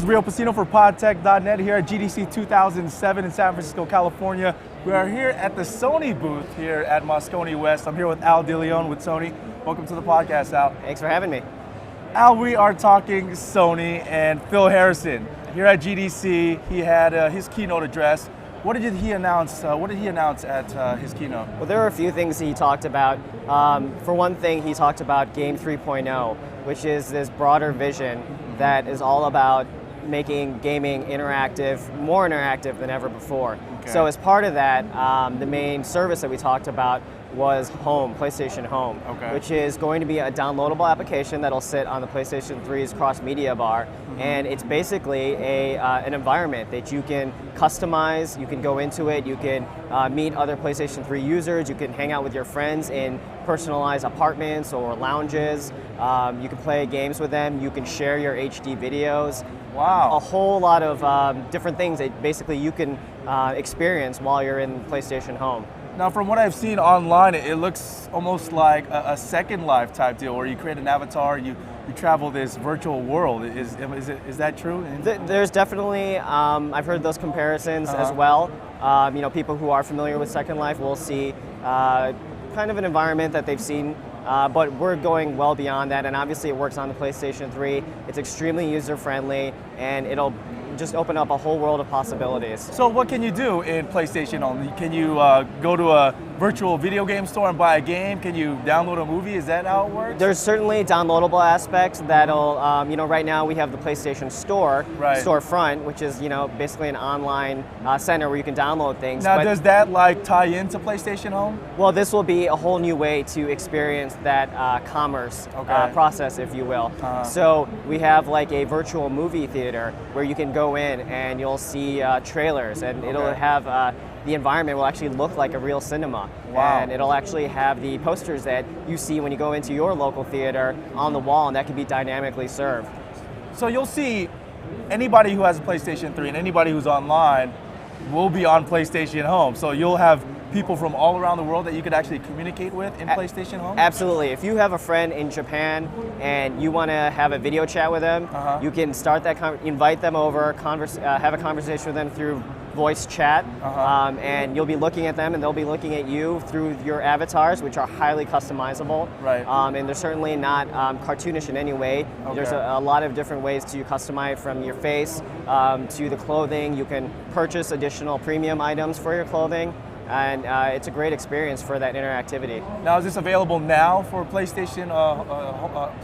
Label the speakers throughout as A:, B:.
A: is Real Pacino for podtech.net here at GDC 2007 in San Francisco, California. We are here at the Sony booth here at Moscone West. I'm here with DeLeon with Sony. Welcome to the podcast, Al.
B: Thanks for having me.
A: Al, we are talking Sony and Phil Harrison. Here at GDC, he had his keynote address. What did he announce? At his keynote?
B: Well, there were a few things he talked about. For one thing, he talked about Game 3.0, which is this broader vision that is all about making gaming interactive, more interactive than ever before.
A: Okay.
B: So as part of that, the main service that we talked about was Home, PlayStation Home, which is going to be a downloadable application that'll sit on the PlayStation 3's cross-media bar, and it's basically an environment that you can customize, you can go into it, you can meet other PlayStation 3 users, you can hang out with your friends in personalized apartments or lounges, you can play games with them, you can share your HD videos.
A: Wow.
B: A whole lot of different things that basically you can experience while you're in PlayStation Home.
A: Now, from what I've seen online, it looks almost like a Second Life type deal, where you create an avatar, you travel this virtual world. Is that true?
B: There's definitely, I've heard those comparisons as well. You know, people who are familiar with Second Life will see kind of an environment that they've seen, but we're going well beyond that, and obviously it works on the PlayStation 3. It's extremely user-friendly, and it'll just open up a whole world of possibilities.
A: So what can you do in PlayStation Home? Can you go to a virtual video game store and buy a game? Can you download a movie? Is that how it works?
B: There's certainly downloadable aspects that'll, you know, right now we have the PlayStation Store, storefront, which is, you know, basically an online center where you can download things.
A: Now, does that like tie into PlayStation Home?
B: Well, this will be a whole new way to experience that commerce process, if you will. So we have like a virtual movie theater where you can go in and you'll see trailers, and it'll have the environment will actually look like a real cinema.
A: Wow.
B: And it'll actually have the posters that you see when you go into your local theater on the wall, and that can be dynamically served.
A: So you'll see anybody who has a PlayStation 3 and anybody who's online will be on PlayStation Home. So you'll have people from all around the world that you could actually communicate with in PlayStation Home?
B: Absolutely. If you have a friend in Japan and you want to have a video chat with them, you can start that, invite them over, have a conversation with them through voice chat, and you'll be looking at them and they'll be looking at you through your avatars, which are highly customizable. And they're certainly not cartoonish in any way. There's a lot of different ways to customize, from your face to the clothing. You can purchase additional premium items for your clothing, and it's a great experience for that interactivity.
A: Now, is this available now for PlayStation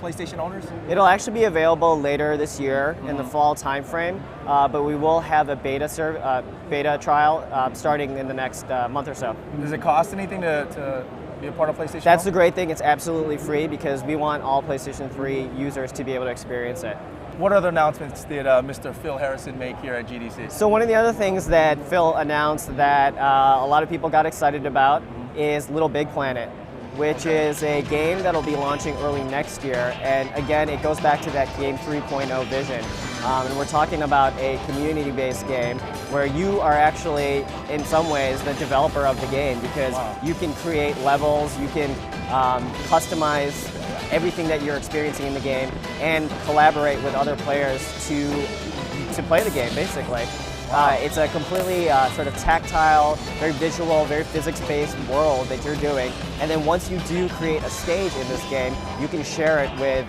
A: PlayStation owners?
B: It'll actually be available later this year in the fall timeframe, but we will have a beta trial starting in the next month or so.
A: Does it cost anything to be a part of PlayStation
B: That's
A: Home?
B: the great thing. It's absolutely free because we want all PlayStation 3 users to be able to experience it.
A: What other announcements did Mr. Phil Harrison make here at GDC?
B: So one of the other things that Phil announced that a lot of people got excited about is Little Big Planet, which is a game that'll be launching early next year. And again, it goes back to that Game 3.0 vision. And we're talking about a community-based game where you are actually, in some ways, the developer of the game, because you can create levels, you can customize everything that you're experiencing in the game and collaborate with other players to play the game, basically. It's a completely sort of tactile, very visual, very physics-based world that you're doing. And then once you do create a stage in this game, you can share it with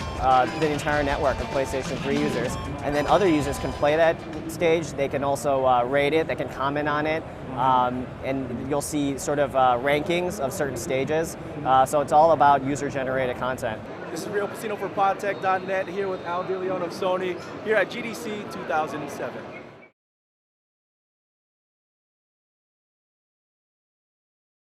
B: the entire network of PlayStation 3 users. And then other users can play that stage. They can also rate it, they can comment on it. And you'll see sort of rankings of certain stages. So it's all about user-generated content.
A: This is Real Pacino for podtech.net here with DeLeon of Sony here at GDC 2007.